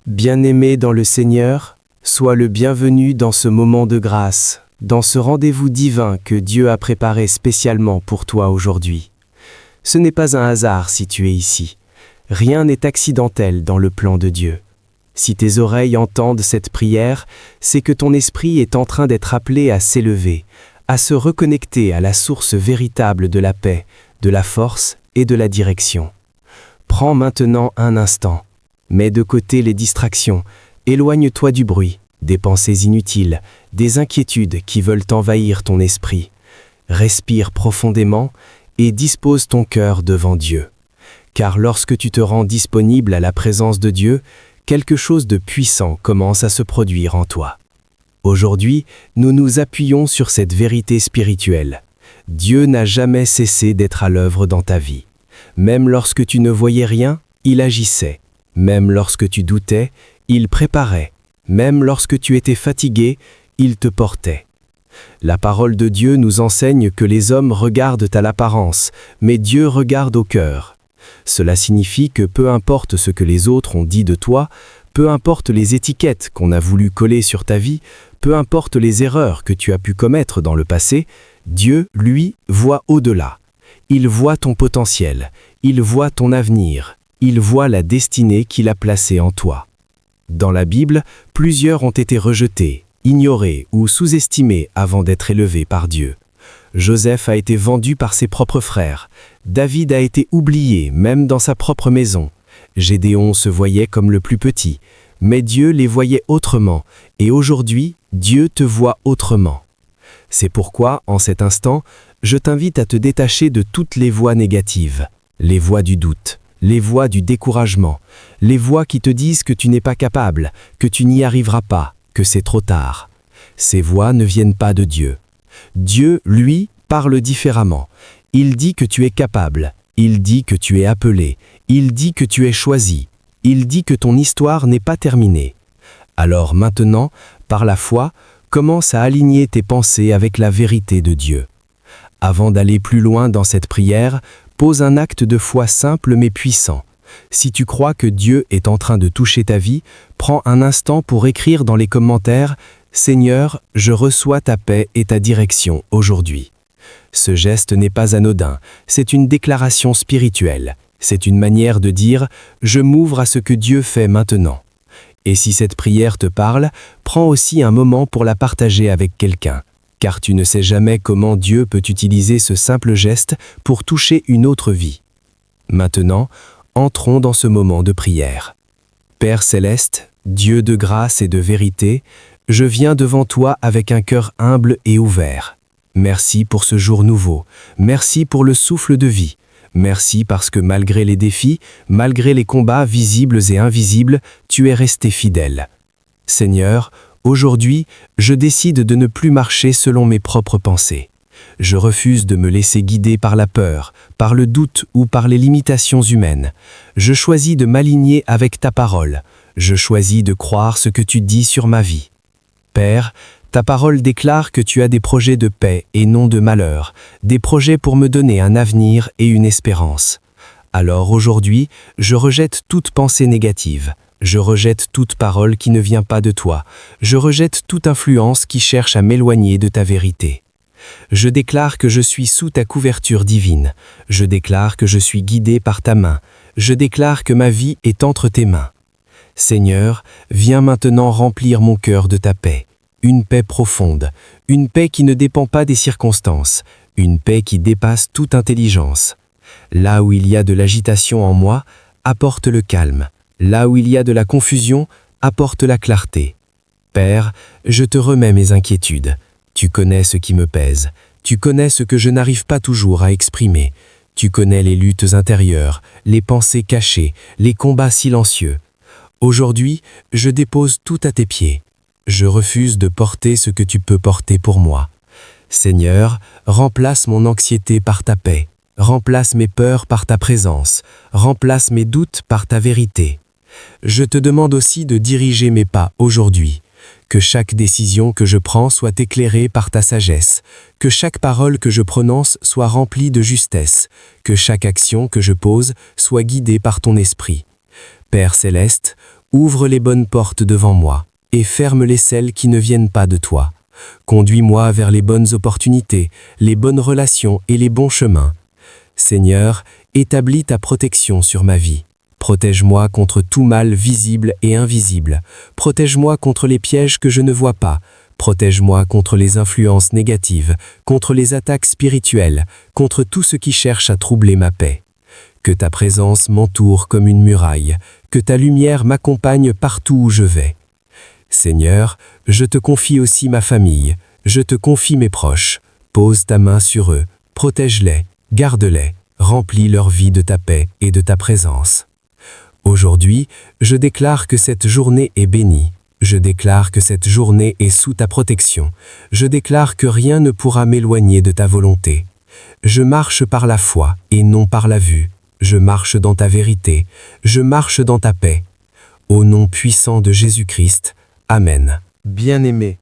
Bien-aimé dans le Seigneur, sois le bienvenu dans ce moment de grâce, dans ce rendez-vous divin que Dieu a préparé spécialement pour toi aujourd'hui. Ce n'est pas un hasard si tu es ici. Rien n'est accidentel dans le plan de Dieu. Si tes oreilles entendent cette prière, c'est que ton esprit est en train d'être appelé à s'élever, à se reconnecter à la source véritable de la paix, de la force et de la direction. Prends maintenant un instant. Mets de côté les distractions, éloigne-toi du bruit, des pensées inutiles, des inquiétudes qui veulent envahir ton esprit. Respire profondément et dispose ton cœur devant Dieu. Car lorsque tu te rends disponible à la présence de Dieu, quelque chose de puissant commence à se produire en toi. Aujourd'hui, nous nous appuyons sur cette vérité spirituelle. Dieu n'a jamais cessé d'être à l'œuvre dans ta vie. Même lorsque tu ne voyais rien, il agissait. Même lorsque tu doutais, il préparait. Même lorsque tu étais fatigué, il te portait. La parole de Dieu nous enseigne que les hommes regardent à l'apparence, mais Dieu regarde au cœur. Cela signifie que peu importe ce que les autres ont dit de toi, peu importe les étiquettes qu'on a voulu coller sur ta vie, peu importe les erreurs que tu as pu commettre dans le passé, Dieu, lui, voit au-delà. Il voit ton potentiel, il voit ton avenir. Il voit la destinée qu'il a placée en toi. Dans la Bible, plusieurs ont été rejetés, ignorés ou sous-estimés avant d'être élevés par Dieu. Joseph a été vendu par ses propres frères. David a été oublié, même dans sa propre maison. Gédéon se voyait comme le plus petit, mais Dieu les voyait autrement, et aujourd'hui, Dieu te voit autrement. C'est pourquoi, en cet instant, je t'invite à te détacher de toutes les voix négatives, les voix du doute, les voix du découragement, les voix qui te disent que tu n'es pas capable, que tu n'y arriveras pas, que c'est trop tard. Ces voix ne viennent pas de Dieu. Dieu, lui, parle différemment. Il dit que tu es capable, il dit que tu es appelé, il dit que tu es choisi, il dit que ton histoire n'est pas terminée. Alors maintenant, par la foi, commence à aligner tes pensées avec la vérité de Dieu. Avant d'aller plus loin dans cette prière, pose un acte de foi simple mais puissant. Si tu crois que Dieu est en train de toucher ta vie, prends un instant pour écrire dans les commentaires « Seigneur, je reçois ta paix et ta direction aujourd'hui ». Ce geste n'est pas anodin, c'est une déclaration spirituelle. C'est une manière de dire « Je m'ouvre à ce que Dieu fait maintenant ». Et si cette prière te parle, prends aussi un moment pour la partager avec quelqu'un. Car tu ne sais jamais comment Dieu peut utiliser ce simple geste pour toucher une autre vie. Maintenant, entrons dans ce moment de prière. Père céleste, Dieu de grâce et de vérité, je viens devant toi avec un cœur humble et ouvert. Merci pour ce jour nouveau, merci pour le souffle de vie, merci parce que malgré les défis, malgré les combats visibles et invisibles, tu es resté fidèle. Seigneur, aujourd'hui, je décide de ne plus marcher selon mes propres pensées. Je refuse de me laisser guider par la peur, par le doute ou par les limitations humaines. Je choisis de m'aligner avec ta parole. Je choisis de croire ce que tu dis sur ma vie. Père, ta parole déclare que tu as des projets de paix et non de malheur, des projets pour me donner un avenir et une espérance. Alors aujourd'hui, je rejette toute pensée négative. Je rejette toute parole qui ne vient pas de toi. Je rejette toute influence qui cherche à m'éloigner de ta vérité. Je déclare que je suis sous ta couverture divine. Je déclare que je suis guidé par ta main. Je déclare que ma vie est entre tes mains. Seigneur, viens maintenant remplir mon cœur de ta paix. Une paix profonde, une paix qui ne dépend pas des circonstances, une paix qui dépasse toute intelligence. Là où il y a de l'agitation en moi, apporte le calme. Là où il y a de la confusion, apporte la clarté. Père, je te remets mes inquiétudes. Tu connais ce qui me pèse. Tu connais ce que je n'arrive pas toujours à exprimer. Tu connais les luttes intérieures, les pensées cachées, les combats silencieux. Aujourd'hui, je dépose tout à tes pieds. Je refuse de porter ce que tu peux porter pour moi. Seigneur, remplace mon anxiété par ta paix. Remplace mes peurs par ta présence. Remplace mes doutes par ta vérité. Je te demande aussi de diriger mes pas aujourd'hui. Que chaque décision que je prends soit éclairée par ta sagesse. Que chaque parole que je prononce soit remplie de justesse. Que chaque action que je pose soit guidée par ton esprit. Père céleste, Ouvre les bonnes portes devant moi, et ferme-les celles qui ne viennent pas de toi. Conduis-moi vers les bonnes opportunités, les bonnes relations et les bons chemins. Seigneur, établis ta protection sur ma vie. Protège-moi contre tout mal visible et invisible. Protège-moi contre les pièges que je ne vois pas. Protège-moi contre les influences négatives, contre les attaques spirituelles, contre tout ce qui cherche à troubler ma paix. Que ta présence m'entoure comme une muraille, que ta lumière m'accompagne partout où je vais. Seigneur, je te confie aussi ma famille, je te confie mes proches. Pose ta main sur eux, protège-les, garde-les, remplis leur vie de ta paix et de ta présence. Aujourd'hui, je déclare que cette journée est bénie. Je déclare que cette journée est sous ta protection. Je déclare que rien ne pourra m'éloigner de ta volonté. Je marche par la foi et non par la vue. Je marche dans ta vérité. Je marche dans ta paix. Au nom puissant de Jésus-Christ. Amen. Bien-aimé,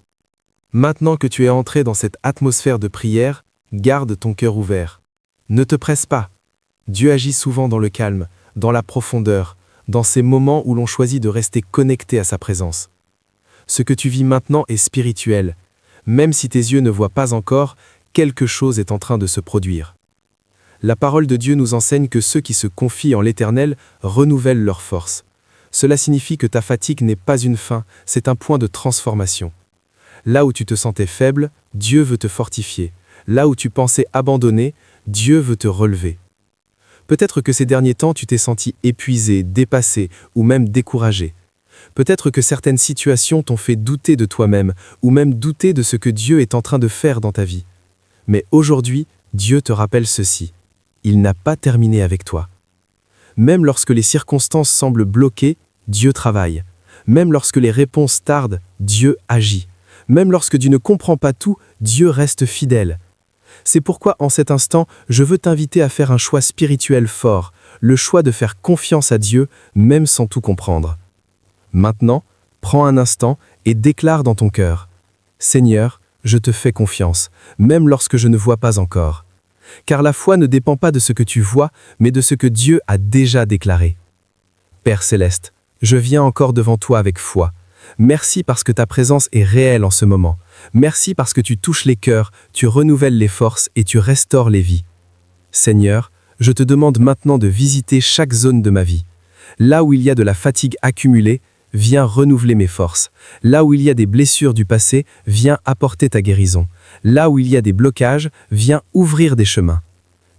maintenant que tu es entré dans cette atmosphère de prière, garde ton cœur ouvert. Ne te presse pas. Dieu agit souvent dans le calme, dans la profondeur, dans ces moments où l'on choisit de rester connecté à sa présence. Ce que tu vis maintenant est spirituel. Même si tes yeux ne voient pas encore, quelque chose est en train de se produire. La parole de Dieu nous enseigne que ceux qui se confient en l'Éternel renouvellent leur force. Cela signifie que ta fatigue n'est pas une fin, c'est un point de transformation. Là où tu te sentais faible, Dieu veut te fortifier. Là où tu pensais abandonner, Dieu veut te relever. Peut-être que ces derniers temps, tu t'es senti épuisé, dépassé ou même découragé. Peut-être que certaines situations t'ont fait douter de toi-même ou même douter de ce que Dieu est en train de faire dans ta vie. Mais aujourd'hui, Dieu te rappelle ceci. Il n'a pas terminé avec toi. Même lorsque les circonstances semblent bloquées, Dieu travaille. Même lorsque les réponses tardent, Dieu agit. Même lorsque tu ne comprends pas tout, Dieu reste fidèle. C'est pourquoi en cet instant, je veux t'inviter à faire un choix spirituel fort, le choix de faire confiance à Dieu, même sans tout comprendre. Maintenant, prends un instant et déclare dans ton cœur « Seigneur, je te fais confiance, même lorsque je ne vois pas encore. » Car la foi ne dépend pas de ce que tu vois, mais de ce que Dieu a déjà déclaré. Père Céleste, je viens encore devant toi avec foi. Merci parce que ta présence est réelle en ce moment. Merci parce que tu touches les cœurs, tu renouvelles les forces et tu restaures les vies. Seigneur, je te demande maintenant de visiter chaque zone de ma vie. Là où il y a de la fatigue accumulée, viens renouveler mes forces. Là où il y a des blessures du passé, viens apporter ta guérison. Là où il y a des blocages, viens ouvrir des chemins.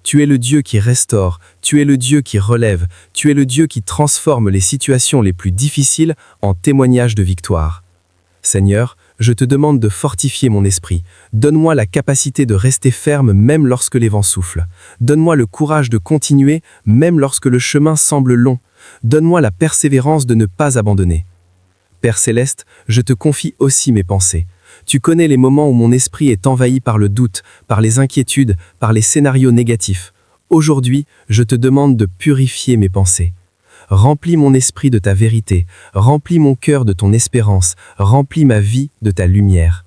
Tu es le Dieu qui restaure, tu es le Dieu qui relève, tu es le Dieu qui transforme les situations les plus difficiles en témoignages de victoire. Seigneur, je te demande de fortifier mon esprit. Donne-moi la capacité de rester ferme même lorsque les vents soufflent. Donne-moi le courage de continuer même lorsque le chemin semble long. Donne-moi la persévérance de ne pas abandonner. Père Céleste, je te confie aussi mes pensées. Tu connais les moments où mon esprit est envahi par le doute, par les inquiétudes, par les scénarios négatifs. Aujourd'hui, je te demande de purifier mes pensées. Remplis mon esprit de ta vérité, remplis mon cœur de ton espérance, remplis ma vie de ta lumière.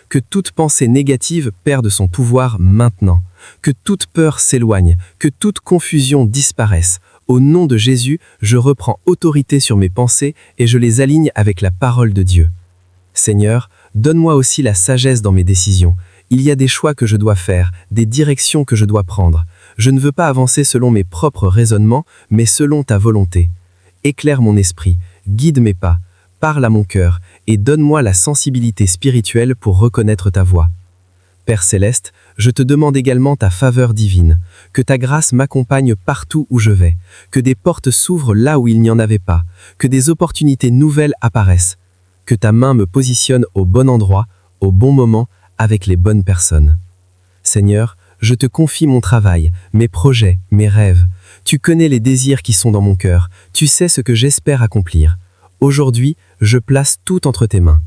Que toute pensée négative perde son pouvoir maintenant. Que toute peur s'éloigne, que toute confusion disparaisse. Au nom de Jésus, je reprends autorité sur mes pensées et je les aligne avec la parole de Dieu. Seigneur, donne-moi aussi la sagesse dans mes décisions. Il y a des choix que je dois faire, des directions que je dois prendre. Je ne veux pas avancer selon mes propres raisonnements, mais selon ta volonté. Éclaire mon esprit, guide mes pas, parle à mon cœur et donne-moi la sensibilité spirituelle pour reconnaître ta voix. Père Céleste, je te demande également ta faveur divine, que ta grâce m'accompagne partout où je vais, que des portes s'ouvrent là où il n'y en avait pas, que des opportunités nouvelles apparaissent, que ta main me positionne au bon endroit, au bon moment, avec les bonnes personnes. Seigneur, je te confie mon travail, mes projets, mes rêves. Tu connais les désirs qui sont dans mon cœur, tu sais ce que j'espère accomplir. Aujourd'hui, je place tout entre tes mains.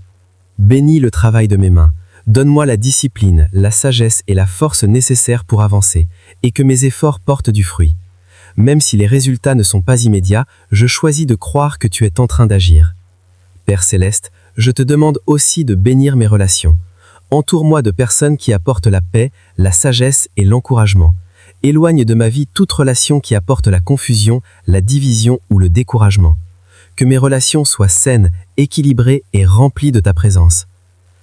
Bénis le travail de mes mains. Donne-moi la discipline, la sagesse et la force nécessaires pour avancer, et que mes efforts portent du fruit. Même si les résultats ne sont pas immédiats, je choisis de croire que tu es en train d'agir. Père Céleste, je te demande aussi de bénir mes relations. Entoure-moi de personnes qui apportent la paix, la sagesse et l'encouragement. Éloigne de ma vie toute relation qui apporte la confusion, la division ou le découragement. que mes relations soient saines, équilibrées et remplies de ta présence.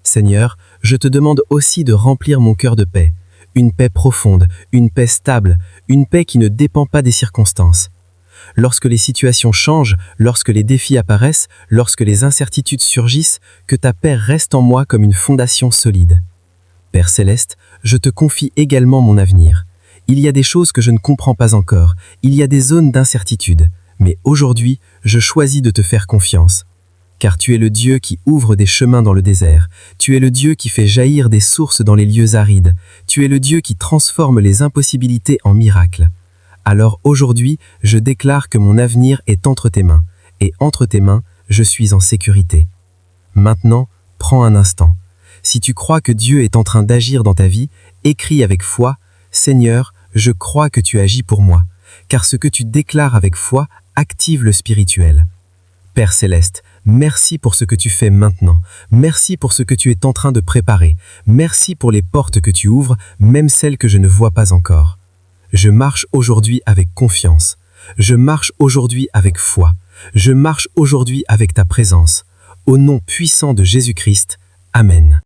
Seigneur, je te demande aussi de remplir mon cœur de paix, une paix profonde, une paix stable, une paix qui ne dépend pas des circonstances. Lorsque les situations changent, lorsque les défis apparaissent, lorsque les incertitudes surgissent, que ta paix reste en moi comme une fondation solide. Père Céleste, je te confie également mon avenir. Il y a des choses que je ne comprends pas encore, il y a des zones d'incertitude, mais aujourd'hui, je choisis de te faire confiance. Car tu es le Dieu qui ouvre des chemins dans le désert, tu es le Dieu qui fait jaillir des sources dans les lieux arides, tu es le Dieu qui transforme les impossibilités en miracles. Alors aujourd'hui, je déclare que mon avenir est entre tes mains, et entre tes mains, je suis en sécurité. Maintenant, prends un instant. Si tu crois que Dieu est en train d'agir dans ta vie, écris avec foi, « Seigneur, je crois que tu agis pour moi », car ce que tu déclares avec foi active le spirituel. Père Céleste, merci pour ce que tu fais maintenant, merci pour ce que tu es en train de préparer, merci pour les portes que tu ouvres, même celles que je ne vois pas encore. Je marche aujourd'hui avec confiance, je marche aujourd'hui avec foi, je marche aujourd'hui avec ta présence. Au nom puissant de Jésus-Christ, Amen.